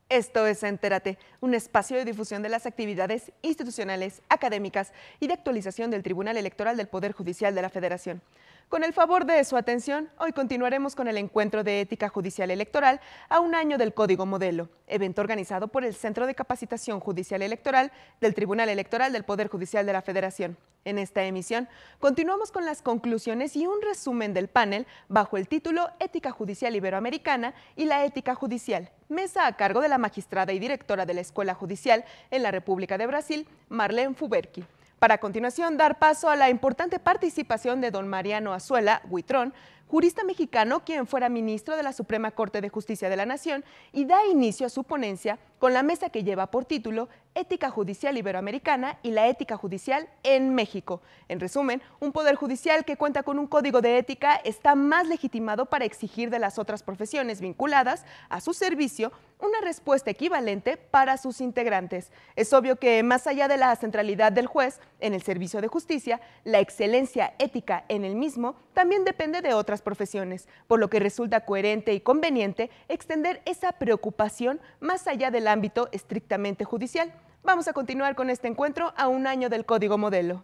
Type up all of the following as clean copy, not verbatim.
Esto es Entérate, un espacio de difusión de las actividades institucionales, académicas y de actualización del Tribunal Electoral del Poder Judicial de la Federación. Con el favor de su atención, hoy continuaremos con el Encuentro de Ética Judicial Electoral a un año del Código Modelo, evento organizado por el Centro de Capacitación Judicial Electoral del Tribunal Electoral del Poder Judicial de la Federación. En esta emisión, continuamos con las conclusiones y un resumen del panel bajo el título Ética Judicial Iberoamericana y la Ética Judicial, mesa a cargo de la magistrada y directora de la Escuela Judicial en la República de Brasil, Marlene Fuberki. Para a continuación dar paso a la importante participación de don Mariano Azuela Huitrón, jurista mexicano quien fuera ministro de la Suprema Corte de Justicia de la Nación, y da inicio a su ponencia con la mesa que lleva por título Ética Judicial Iberoamericana y la Ética Judicial en México. En resumen, un poder judicial que cuenta con un código de ética está más legitimado para exigir de las otras profesiones vinculadas a su servicio una respuesta equivalente para sus integrantes. Es obvio que más allá de la centralidad del juez en el servicio de justicia, la excelencia ética en el mismo también depende de otras profesiones, por lo que resulta coherente y conveniente extender esa preocupación más allá del ámbito estrictamente judicial. Vamos a continuar con este encuentro a un año del Código Modelo.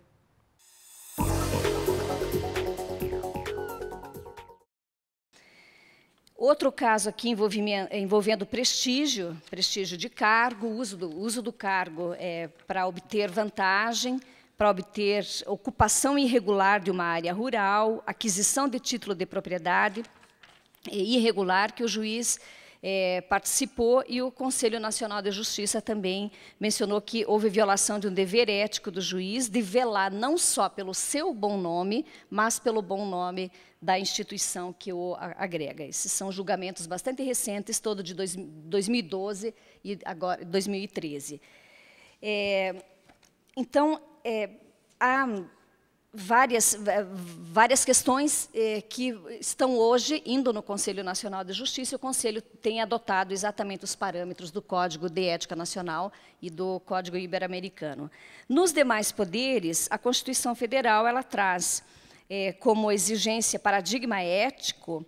Outro caso aqui envolvendo prestígio de cargo, uso do cargo para obter vantagem, para obter ocupação irregular de uma área rural, aquisição de título de propriedade irregular que o juiz participou, e o Conselho Nacional de Justiça também mencionou que houve violação de um dever ético do juiz de velar não só pelo seu bom nome, mas pelo bom nome da instituição que o agrega. Esses são julgamentos bastante recentes, todo de 2012 e agora 2013. Então, há várias questões que estão hoje indo no Conselho Nacional de Justiça, e o Conselho tem adotado exatamente os parâmetros do Código de Ética Nacional e do Código Ibero-Americano. Nos demais poderes, a Constituição Federal ela traz como exigência, paradigma ético,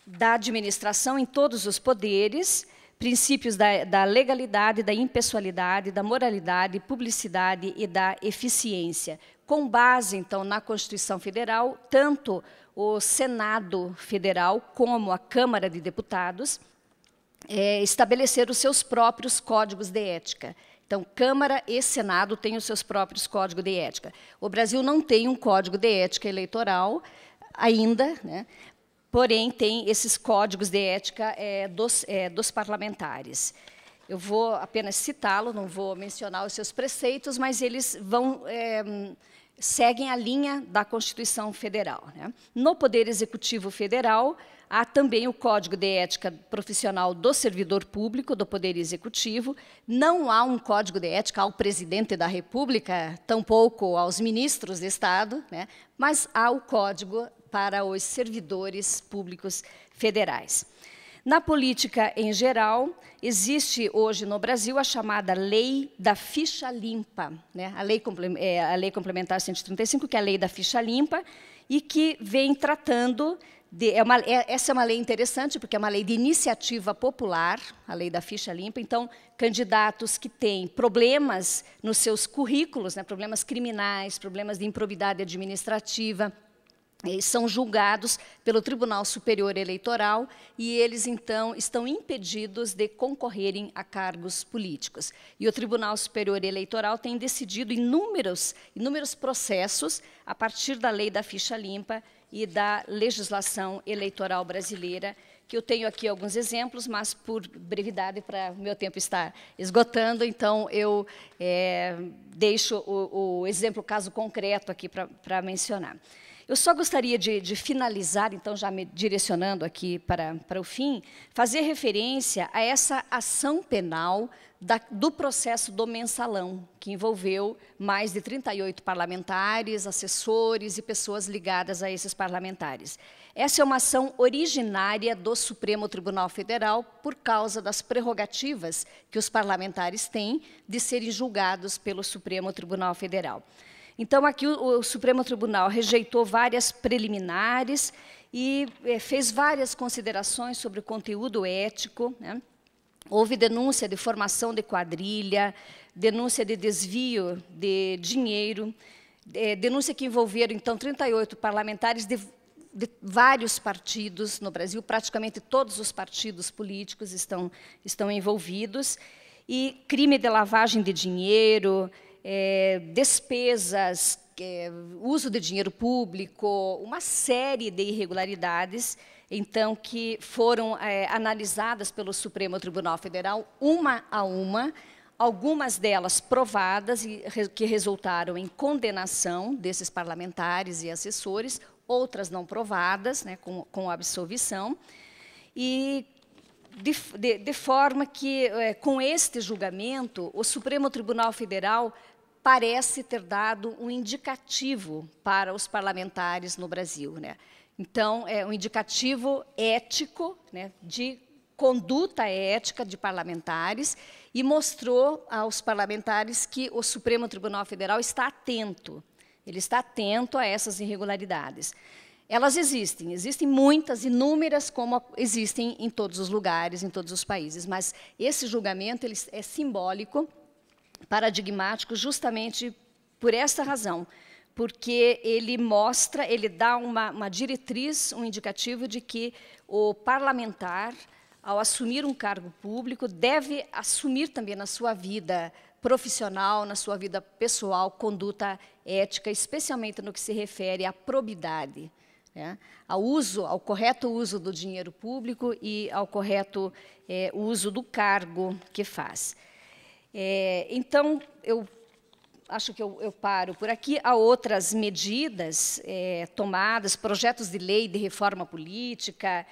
da administração em todos os poderes, princípios da legalidade, da impessoalidade, da moralidade, publicidade e da eficiência. Com base, então, na Constituição Federal, tanto o Senado Federal como a Câmara de Deputados estabeleceram os seus próprios códigos de ética. Então, Câmara e Senado têm os seus próprios códigos de ética. O Brasil não tem um código de ética eleitoral ainda, né? Porém, tem esses códigos de ética dos parlamentares. Eu vou apenas citá-lo, não vou mencionar os seus preceitos, mas eles seguem a linha da Constituição Federal, né? No Poder Executivo Federal, há também o Código de Ética Profissional do Servidor Público, do Poder Executivo. Não há um Código de Ética ao Presidente da República, tampouco aos ministros de Estado, né? Mas há o Código para os servidores públicos federais. Na política em geral, existe hoje no Brasil a chamada Lei da Ficha Limpa, né? A Lei Complementar 135, que é a Lei da Ficha Limpa, e que vem tratando essa é uma lei interessante, porque é uma lei de iniciativa popular, a Lei da Ficha Limpa. Então, candidatos que têm problemas nos seus currículos, né, problemas criminais, problemas de improbidade administrativa, são julgados pelo Tribunal Superior Eleitoral, e eles, então, estão impedidos de concorrerem a cargos políticos. E o Tribunal Superior Eleitoral tem decidido inúmeros processos a partir da Lei da Ficha Limpa e da legislação eleitoral brasileira, que eu tenho aqui alguns exemplos, mas, por brevidade, para o meu tempo estar esgotando, então eu deixo o exemplo, caso concreto aqui para mencionar. Eu só gostaria de finalizar, então, já me direcionando aqui para o fim, fazer referência a essa ação penal do processo do mensalão, que envolveu mais de 38 parlamentares, assessores e pessoas ligadas a esses parlamentares. Essa é uma ação originária do Supremo Tribunal Federal por causa das prerrogativas que os parlamentares têm de serem julgados pelo Supremo Tribunal Federal. Então, aqui o Supremo Tribunal rejeitou várias preliminares e fez várias considerações sobre o conteúdo ético, né? Houve denúncia de formação de quadrilha, denúncia de desvio de dinheiro, denúncia que envolveram, então, 38 parlamentares de vários partidos no Brasil, praticamente todos os partidos políticos estão envolvidos, e crime de lavagem de dinheiro, despesas, uso de dinheiro público, uma série de irregularidades, então, que foram analisadas pelo Supremo Tribunal Federal, uma a uma, algumas delas provadas e que resultaram em condenação desses parlamentares e assessores, outras não provadas, né, com absolvição, e de forma que, com este julgamento, o Supremo Tribunal Federal parece ter dado um indicativo para os parlamentares no Brasil, né? Então, é um indicativo ético, né, de conduta ética de parlamentares, e mostrou aos parlamentares que o Supremo Tribunal Federal está atento, ele está atento a essas irregularidades. Elas existem muitas, inúmeras, como existem em todos os lugares, em todos os países, mas esse julgamento ele é simbólico, paradigmático, justamente por esta razão, porque ele mostra, ele dá uma diretriz, um indicativo de que o parlamentar, ao assumir um cargo público, deve assumir também na sua vida profissional, na sua vida pessoal, conduta ética, especialmente no que se refere à probidade, né? Ao correto uso do dinheiro público e ao correto uso do cargo que faz. Então, eu acho que eu paro por aqui. Há outras medidas tomadas, projetos de lei de reforma política,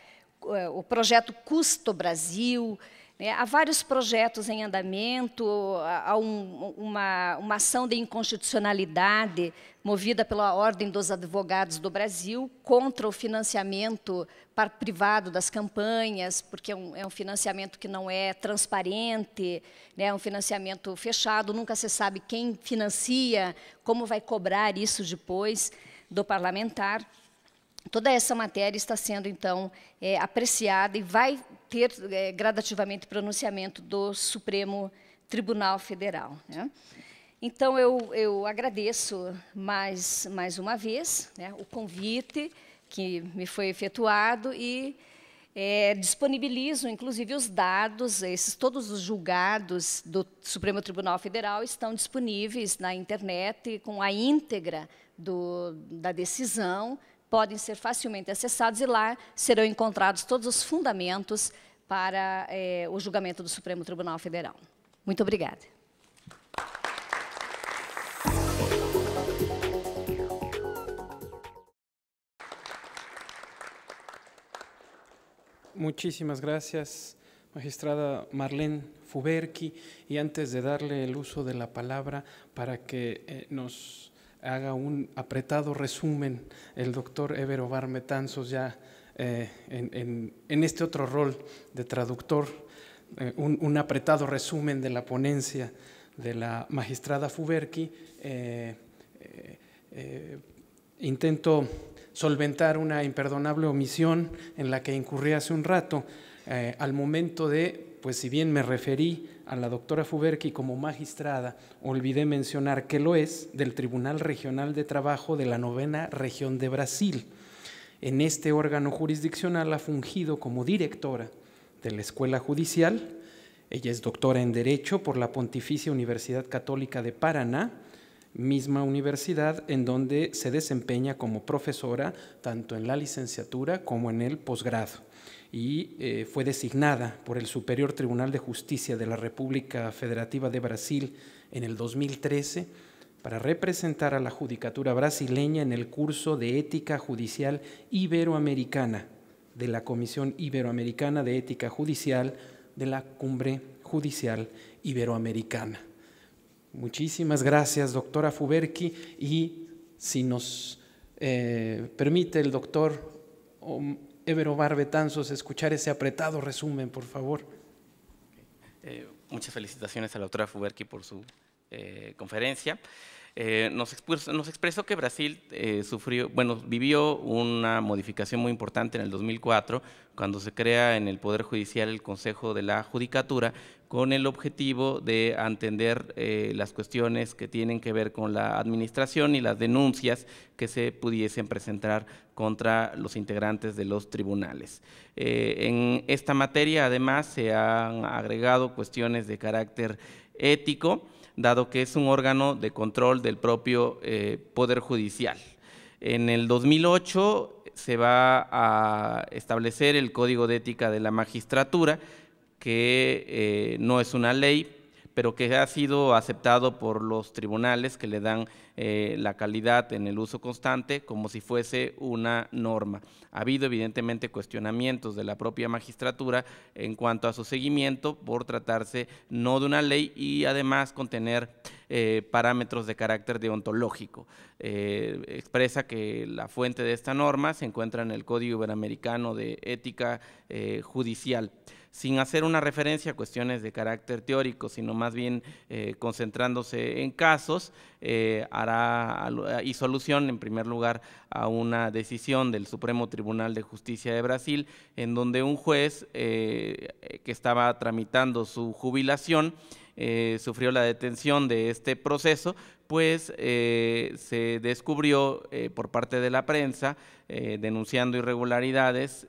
o projeto Custo Brasil, né? Há vários projetos em andamento, há uma ação de inconstitucionalidade movida pela Ordem dos Advogados do Brasil contra o financiamento privado das campanhas, porque é um financiamento que não é transparente, né? É um financiamento fechado, nunca se sabe quem financia, como vai cobrar isso depois do parlamentar. Toda essa matéria está sendo, então, apreciada e vai ter gradativamente pronunciamento do Supremo Tribunal Federal, né? Então, eu agradeço mais uma vez, né, o convite que me foi efetuado e disponibilizo, inclusive, os dados, todos os julgados do Supremo Tribunal Federal estão disponíveis na internet com a íntegra da decisão, podem ser facilmente acessados e lá serão encontrados todos os fundamentos para o julgamento do Supremo Tribunal Federal. Muito obrigada. Muchísimas gracias, magistrada Marlene Fuberki. Y antes de darle el uso de la palabra para que nos haga un apretado resumen el doctor Eber Ovar Metanzos ya en este otro rol de traductor, un apretado resumen de la ponencia de la magistrada Fuberki, intento solventar una imperdonable omisión en la que incurrí hace un rato, al momento de, pues si bien me referí a la doctora Fuberki como magistrada, olvidé mencionar que lo es del Tribunal Regional de Trabajo de la 9ª Región de Brasil. En este órgano jurisdiccional ha fungido como directora de la Escuela Judicial. Ella es doctora en Derecho por la Pontificia Universidad Católica de Paraná, misma universidad en donde se desempeña como profesora tanto en la licenciatura como en el posgrado, y fue designada por el Superior Tribunal de Justicia de la República Federativa de Brasil en el 2013 para representar a la Judicatura brasileña en el curso de Ética Judicial Iberoamericana de la Comisión Iberoamericana de Ética Judicial de la Cumbre Judicial Iberoamericana. Muchísimas gracias, doctora Fouverchi, y si nos permite el doctor Évero Betanzos escuchar ese apretado resumen, por favor. Muchas felicitaciones a la doctora Fouverchi por su conferencia. Nos expresó que Brasil vivió una modificación muy importante en el 2004, cuando se crea en el Poder Judicial el Consejo de la Judicatura, con el objetivo de atender las cuestiones que tienen que ver con la administración y las denuncias que se pudiesen presentar contra los integrantes de los tribunales. En esta materia, además, se han agregado cuestiones de carácter ético, dado que es un órgano de control del propio Poder Judicial. En el 2008 se va a establecer el Código de Ética de la Magistratura, que no es una ley, pero que ha sido aceptado por los tribunales, que le dan la calidad en el uso constante como si fuese una norma. Ha habido evidentemente cuestionamientos de la propia magistratura en cuanto a su seguimiento, por tratarse no de una ley y además contener parámetros de carácter deontológico. Expresa que la fuente de esta norma se encuentra en el Código Iberoamericano de Ética Judicial. Sin hacer una referencia a cuestiones de carácter teórico, sino más bien concentrándose en casos, hizo alusión en primer lugar a una decisión del Supremo Tribunal de Justicia de Brasil, en donde un juez que estaba tramitando su jubilación sufrió la detención de este proceso, pues se descubrió por parte de la prensa, denunciando irregularidades,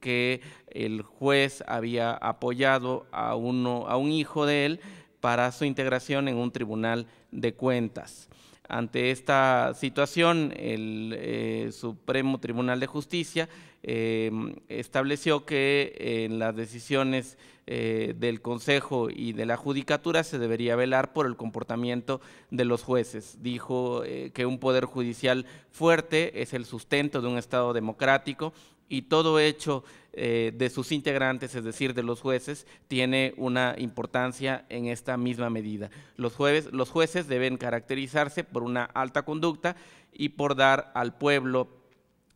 que el juez había apoyado a un hijo de él para su integración en un tribunal de cuentas. Ante esta situación, el Supremo Tribunal de Justicia estableció que en las decisiones del Consejo y de la Judicatura se debería velar por el comportamiento de los jueces. Dijo que un poder judicial fuerte es el sustento de un Estado democrático, y todo hecho de sus integrantes, es decir, de los jueces, tiene una importancia en esta misma medida. Los jueces deben caracterizarse por una alta conducta y por dar al pueblo,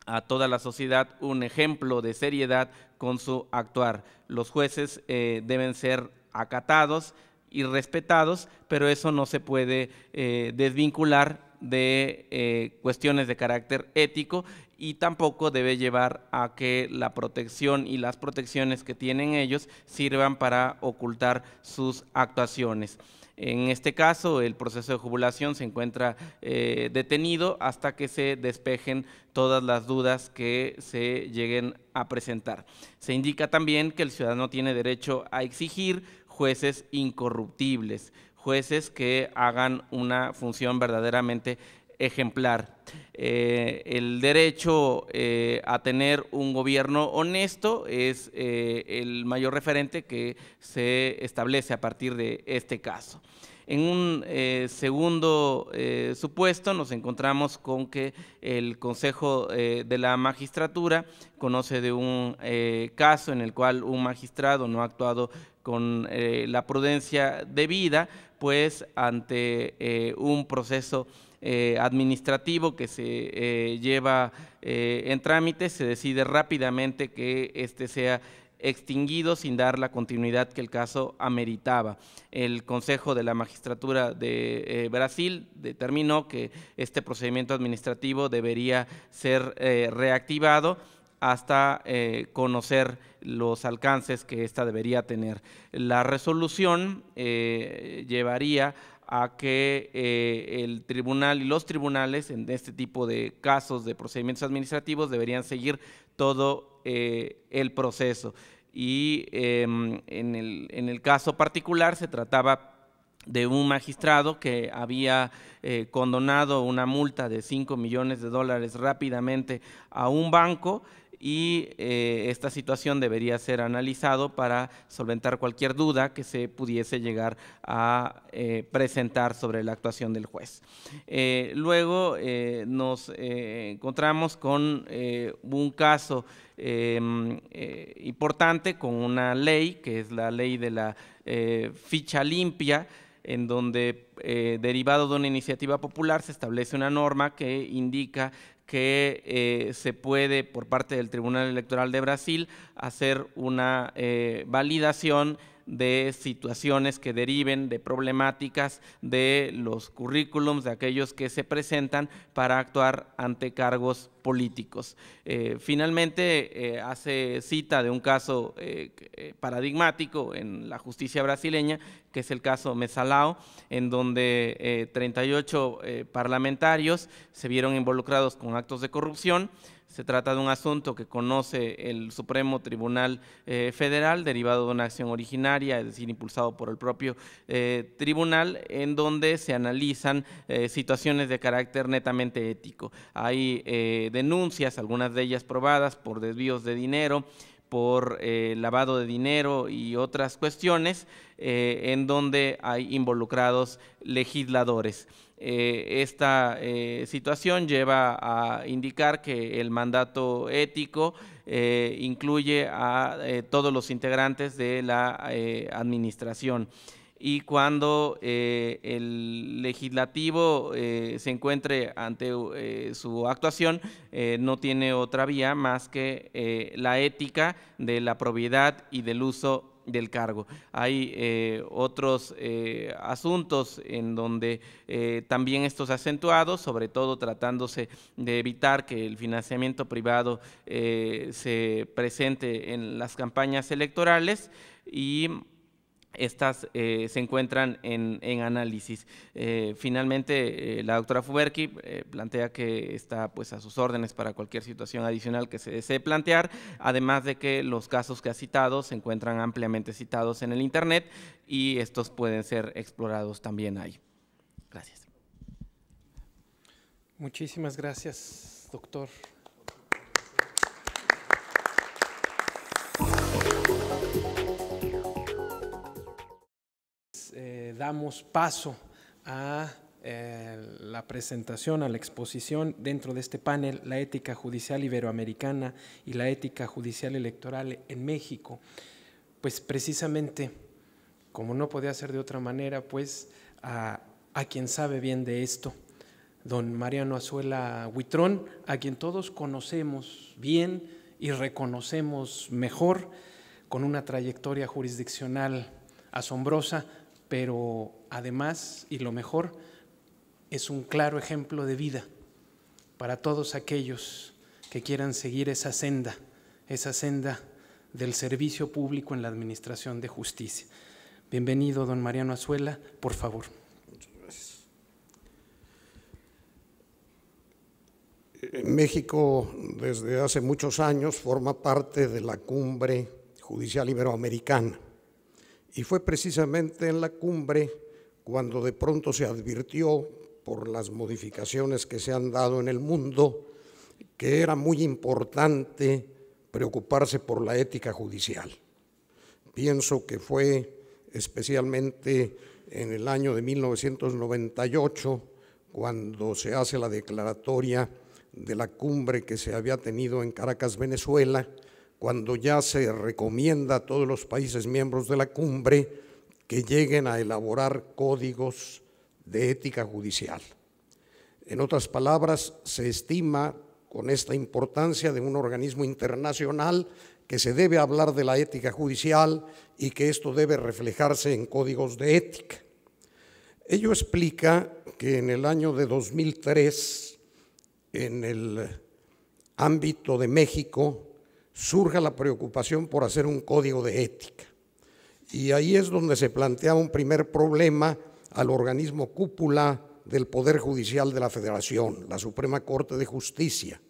a toda la sociedad, un ejemplo de seriedad con su actuar. Los jueces deben ser acatados y respetados, pero eso no se puede desvincular de cuestiones de carácter ético, y tampoco debe llevar a que la protección y las protecciones que tienen ellos sirvan para ocultar sus actuaciones. En este caso, el proceso de jubilación se encuentra detenido hasta que se despejen todas las dudas que se lleguen a presentar. Se indica también que el ciudadano tiene derecho a exigir jueces incorruptibles, jueces que hagan una función verdaderamente ejemplar. El derecho a tener un gobierno honesto es el mayor referente que se establece a partir de este caso. En un segundo supuesto, nos encontramos con que el Consejo de la Magistratura conoce de un caso en el cual un magistrado no ha actuado con la prudencia debida, pues ante un proceso administrativo que se lleva en trámite, se decide rápidamente que este sea extinguido sin dar la continuidad que el caso ameritaba. El Consejo de la Magistratura de Brasil determinó que este procedimiento administrativo debería ser reactivado hasta conocer los alcances que ésta debería tener. La resolución llevaría a que el tribunal y los tribunales en este tipo de casos de procedimientos administrativos deberían seguir todo el proceso. Y en el caso particular se trataba de un magistrado que había condonado una multa de $5 millones rápidamente a un banco, y esta situación debería ser analizado para solventar cualquier duda que se pudiese llegar a presentar sobre la actuación del juez. Luego nos encontramos con un caso importante, con una ley, que es la ley de la ficha limpia, en donde, derivado de una iniciativa popular, se establece una norma que indica que se puede, por parte del Tribunal Electoral de Brasil, hacer una validación de situaciones que deriven de problemáticas de los currículums de aquellos que se presentan para actuar ante cargos políticos. Finalmente, hace cita de un caso paradigmático en la justicia brasileña, que es el caso Mesalao, en donde 38 parlamentarios se vieron involucrados con actos de corrupción. Se trata de un asunto que conoce el Supremo Tribunal Federal, derivado de una acción originaria, es decir, impulsado por el propio tribunal, en donde se analizan situaciones de carácter netamente ético. Hay denuncias, algunas de ellas probadas, por desvíos de dinero, por lavado de dinero y otras cuestiones, en donde hay involucrados legisladores. Esta situación lleva a indicar que el mandato ético incluye a todos los integrantes de la administración, y cuando el legislativo se encuentre ante su actuación, no tiene otra vía más que la ética de la probidad y del uso del cargo. Hay otros asuntos en donde también esto es acentuado, sobre todo tratándose de evitar que el financiamiento privado se presente en las campañas electorales, y estas se encuentran en análisis. Finalmente, la doctora Fouverky plantea que está, pues, a sus órdenes para cualquier situación adicional que se desee plantear, además de que los casos que ha citado se encuentran ampliamente citados en el Internet y estos pueden ser explorados también ahí. Gracias. Muchísimas gracias, doctor. Damos paso a la presentación, a la exposición dentro de este panel, la ética judicial iberoamericana y la ética judicial electoral en México. Pues precisamente, como no podía ser de otra manera, pues a quien sabe bien de esto, don Mariano Azuela Huitrón, a quien todos conocemos bien y reconocemos mejor, con una trayectoria jurisdiccional asombrosa, pero además, y lo mejor, es un claro ejemplo de vida para todos aquellos que quieran seguir esa senda del servicio público en la administración de justicia. Bienvenido, don Mariano Azuela, por favor. Muchas gracias. México, desde hace muchos años, forma parte de la Cumbre Judicial Iberoamericana. Y fue precisamente en la cumbre cuando de pronto se advirtió, por las modificaciones que se han dado en el mundo, que era muy importante preocuparse por la ética judicial. Pienso que fue especialmente en el año de 1998, cuando se hace la declaratoria de la cumbre que se había tenido en Caracas, Venezuela, cuando ya se recomienda a todos los países miembros de la cumbre que lleguen a elaborar códigos de ética judicial. En otras palabras, se estima, con esta importancia de un organismo internacional, que se debe hablar de la ética judicial y que esto debe reflejarse en códigos de ética. Ello explica que en el año de 2003, en el ámbito de México, surja la preocupación por hacer un código de ética. Y ahí es donde se planteaba un primer problema al organismo cúpula del Poder Judicial de la Federación, la Suprema Corte de Justicia.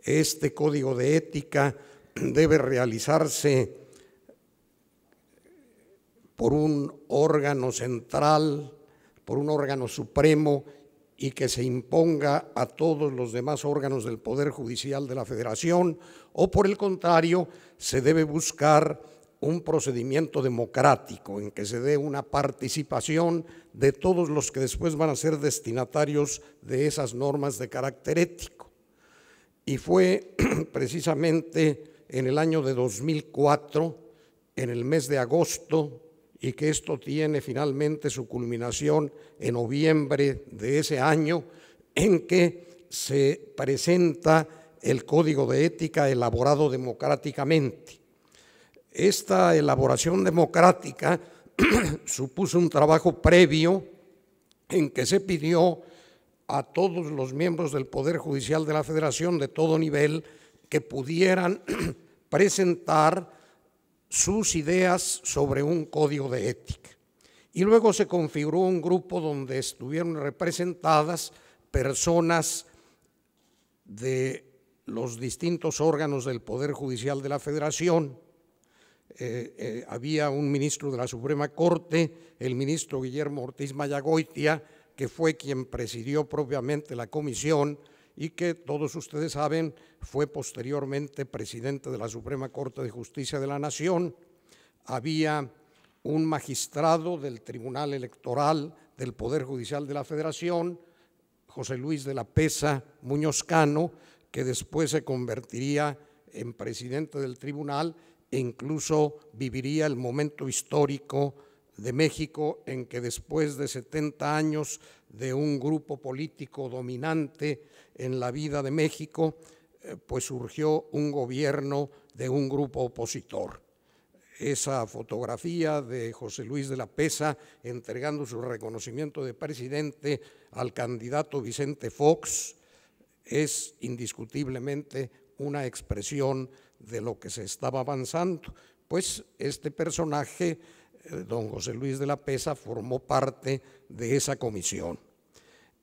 Este código de ética debe realizarse por un órgano central, por un órgano supremo, y que se imponga a todos los demás órganos del Poder Judicial de la Federación, o por el contrario, se debe buscar un procedimiento democrático en que se dé una participación de todos los que después van a ser destinatarios de esas normas de carácter ético. Y fue precisamente en el año de 2004, en el mes de agosto, y que esto tiene finalmente su culminación en noviembre de ese año, en que se presenta el Código de Ética elaborado democráticamente. Esta elaboración democrática supuso un trabajo previo en que se pidió a todos los miembros del Poder Judicial de la Federación de todo nivel que pudieran presentar sus ideas sobre un código de ética. Y luego se configuró un grupo donde estuvieron representadas personas de los distintos órganos del Poder Judicial de la Federación. Había un ministro de la Suprema Corte, el ministro Guillermo Ortiz Mayagoitia, que fue quien presidió propiamente la comisión y que todos ustedes saben fue posteriormente presidente de la Suprema Corte de Justicia de la Nación. Había un magistrado del Tribunal Electoral del Poder Judicial de la Federación, José Luis de la Pesa Muñoz Cano, que después se convertiría en presidente del tribunal e incluso viviría el momento histórico de México en que después de 70 años de un grupo político dominante en la vida de México, pues surgió un gobierno de un grupo opositor. Esa fotografía de José Luis de la Pesa entregando su reconocimiento de presidente al candidato Vicente Fox es indiscutiblemente una expresión de lo que se estaba avanzando. Pues este personaje, don José Luis de la Pesa, formó parte de esa comisión.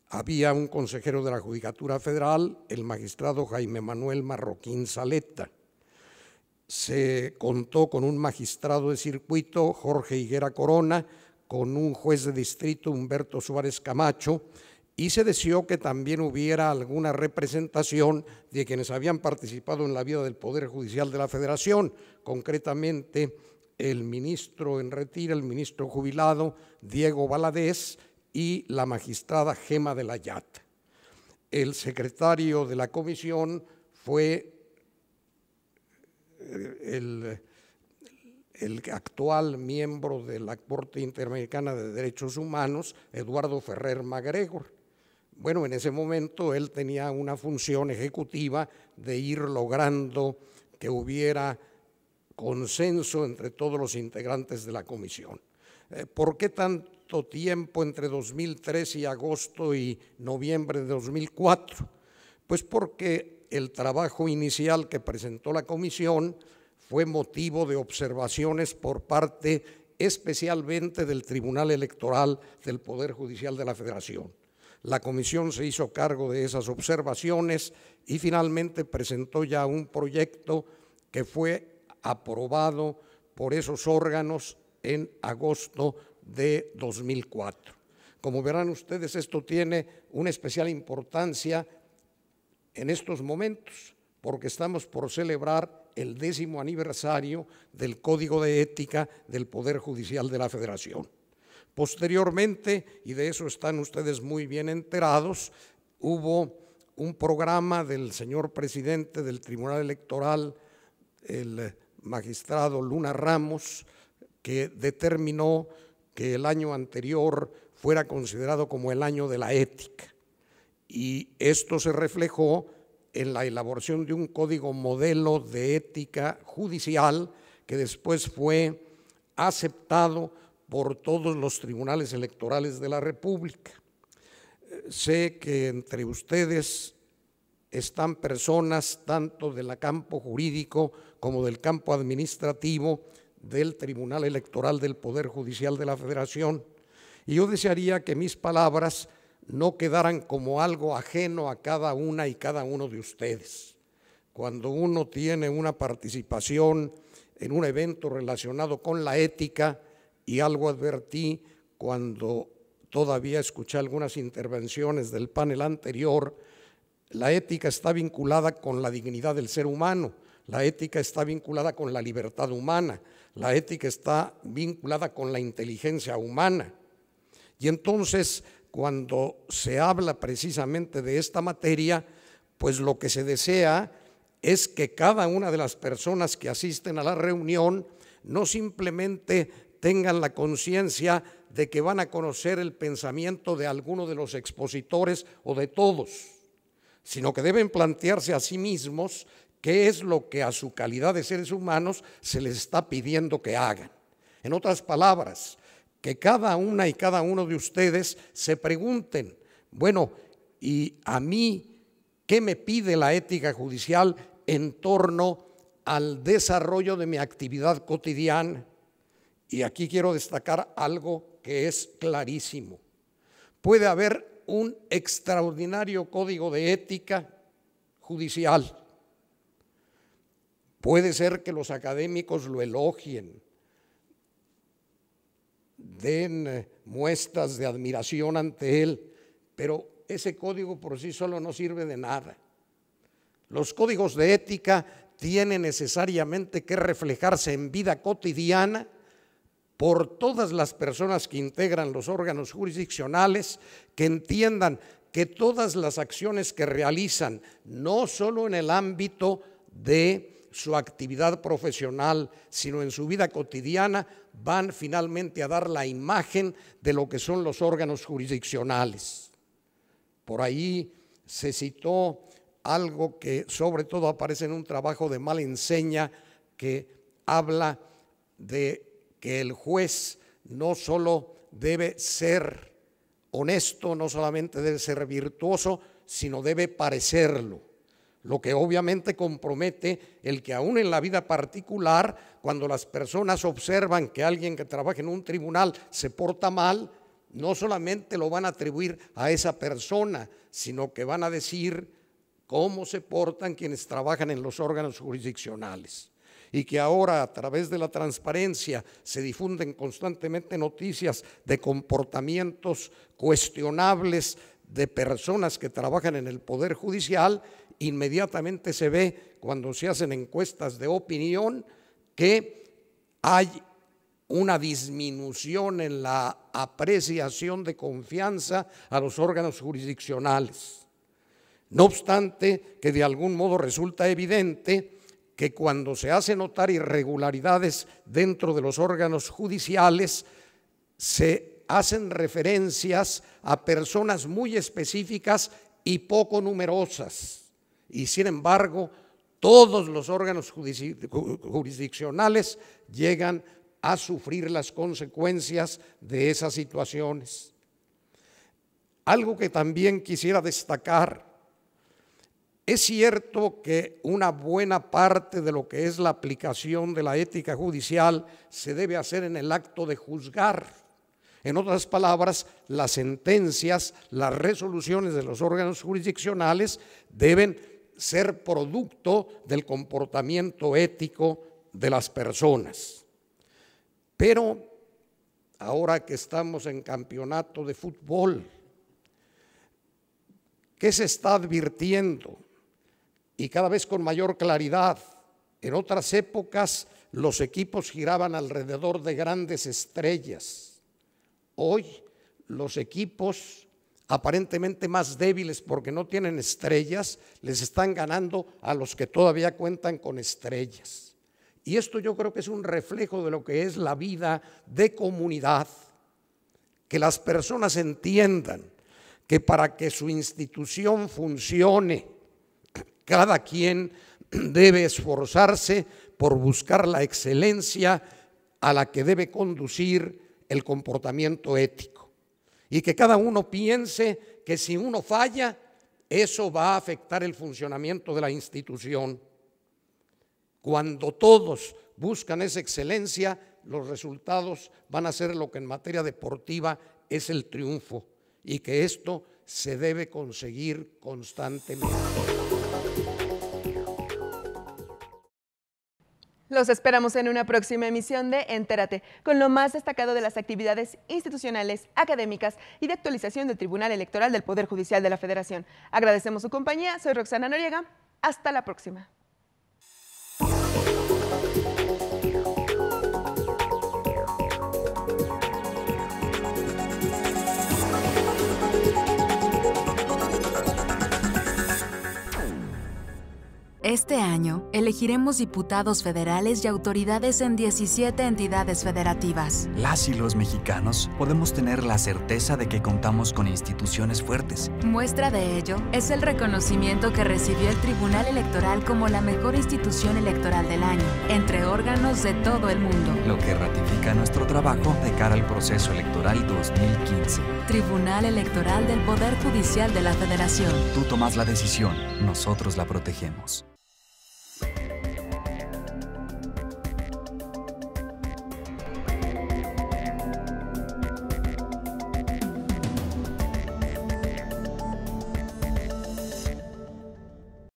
Había un consejero de la Judicatura Federal, el magistrado Jaime Manuel Marroquín Saleta. Se contó con un magistrado de circuito, Jorge Higuera Corona, con un juez de distrito, Humberto Suárez Camacho, y se deseó que también hubiera alguna representación de quienes habían participado en la vida del Poder Judicial de la Federación, concretamente el ministro en retiro, el ministro jubilado Diego Valadez y la magistrada Gema de la Yata. El secretario de la comisión fue el actual miembro de la Corte Interamericana de Derechos Humanos, Eduardo Ferrer MacGregor. Bueno, en ese momento él tenía una función ejecutiva de ir logrando que hubiera consenso entre todos los integrantes de la comisión. ¿Por qué tanto tiempo entre 2003 y agosto y noviembre de 2004? Pues porque el trabajo inicial que presentó la comisión fue motivo de observaciones por parte especialmente del Tribunal Electoral del Poder Judicial de la Federación. La comisión se hizo cargo de esas observaciones y finalmente presentó ya un proyecto que fue aprobado por esos órganos en agosto de 2004. Como verán ustedes, esto tiene una especial importancia en estos momentos, porque estamos por celebrar el 10º aniversario del Código de Ética del Poder Judicial de la Federación. Posteriormente, y de eso están ustedes muy bien enterados, hubo un programa del señor presidente del Tribunal Electoral, el magistrado Luna Ramos, que determinó que el año anterior fuera considerado como el año de la ética. Y esto se reflejó en la elaboración de un código modelo de ética judicial que después fue aceptado por todos los tribunales electorales de la República. Sé que entre ustedes están personas tanto del campo jurídico como del campo administrativo del Tribunal Electoral del Poder Judicial de la Federación, y yo desearía que mis palabras no quedaran como algo ajeno a cada una y cada uno de ustedes. Cuando uno tiene una participación en un evento relacionado con la ética, y algo advertí cuando todavía escuché algunas intervenciones del panel anterior, la ética está vinculada con la dignidad del ser humano, la ética está vinculada con la libertad humana, la ética está vinculada con la inteligencia humana. Y entonces, cuando se habla precisamente de esta materia, pues lo que se desea es que cada una de las personas que asisten a la reunión no simplemente tengan la conciencia de que van a conocer el pensamiento de alguno de los expositores o de todos, sino que deben plantearse a sí mismos qué es lo que a su calidad de seres humanos se les está pidiendo que hagan. En otras palabras, que cada una y cada uno de ustedes se pregunten, bueno, ¿y a mí qué me pide la ética judicial en torno al desarrollo de mi actividad cotidiana? Y aquí quiero destacar algo que es clarísimo. Puede haber un extraordinario código de ética judicial. Puede ser que los académicos lo elogien, den muestras de admiración ante él, pero ese código por sí solo no sirve de nada. Los códigos de ética tienen necesariamente que reflejarse en vida cotidiana por todas las personas que integran los órganos jurisdiccionales, que entiendan que todas las acciones que realizan, no solo en el ámbito de su actividad profesional, sino en su vida cotidiana, van finalmente a dar la imagen de lo que son los órganos jurisdiccionales. Por ahí se citó algo que sobre todo aparece en un trabajo de Malenseña, que habla de que el juez no solo debe ser honesto, no solamente debe ser virtuoso, sino debe parecerlo. Lo que obviamente compromete el que aún en la vida particular, cuando las personas observan que alguien que trabaja en un tribunal se porta mal, no solamente lo van a atribuir a esa persona, sino que van a decir cómo se portan quienes trabajan en los órganos jurisdiccionales. Y que ahora a través de la transparencia se difunden constantemente noticias de comportamientos cuestionables de personas que trabajan en el Poder Judicial, inmediatamente se ve cuando se hacen encuestas de opinión que hay una disminución en la apreciación de confianza a los órganos jurisdiccionales. No obstante, que de algún modo resulta evidente que cuando se hace notar irregularidades dentro de los órganos judiciales, se hacen referencias a personas muy específicas y poco numerosas. Y sin embargo, todos los órganos jurisdiccionales llegan a sufrir las consecuencias de esas situaciones. Algo que también quisiera destacar: es cierto que una buena parte de lo que es la aplicación de la ética judicial se debe hacer en el acto de juzgar. En otras palabras, las sentencias, las resoluciones de los órganos jurisdiccionales deben ser producto del comportamiento ético de las personas. Pero ahora que estamos en campeonato de fútbol, ¿qué se está advirtiendo? Y cada vez con mayor claridad. En otras épocas los equipos giraban alrededor de grandes estrellas. Hoy los equipos aparentemente más débiles porque no tienen estrellas, les están ganando a los que todavía cuentan con estrellas. Y esto yo creo que es un reflejo de lo que es la vida de comunidad, que las personas entiendan que para que su institución funcione, cada quien debe esforzarse por buscar la excelencia a la que debe conducir el comportamiento ético. Y que cada uno piense que si uno falla, eso va a afectar el funcionamiento de la institución. Cuando todos buscan esa excelencia, los resultados van a ser lo que en materia deportiva es el triunfo, y que esto se debe conseguir constantemente. Los esperamos en una próxima emisión de Entérate, con lo más destacado de las actividades institucionales, académicas y de actualización del Tribunal Electoral del Poder Judicial de la Federación. Agradecemos su compañía, soy Roxana Noriega, hasta la próxima. Este año, elegiremos diputados federales y autoridades en 17 entidades federativas. Las y los mexicanos podemos tener la certeza de que contamos con instituciones fuertes. Muestra de ello es el reconocimiento que recibió el Tribunal Electoral como la mejor institución electoral del año, entre órganos de todo el mundo. Lo que ratifica nuestro trabajo de cara al proceso electoral 2015. Tribunal Electoral del Poder Judicial de la Federación. Tú tomas la decisión, nosotros la protegemos.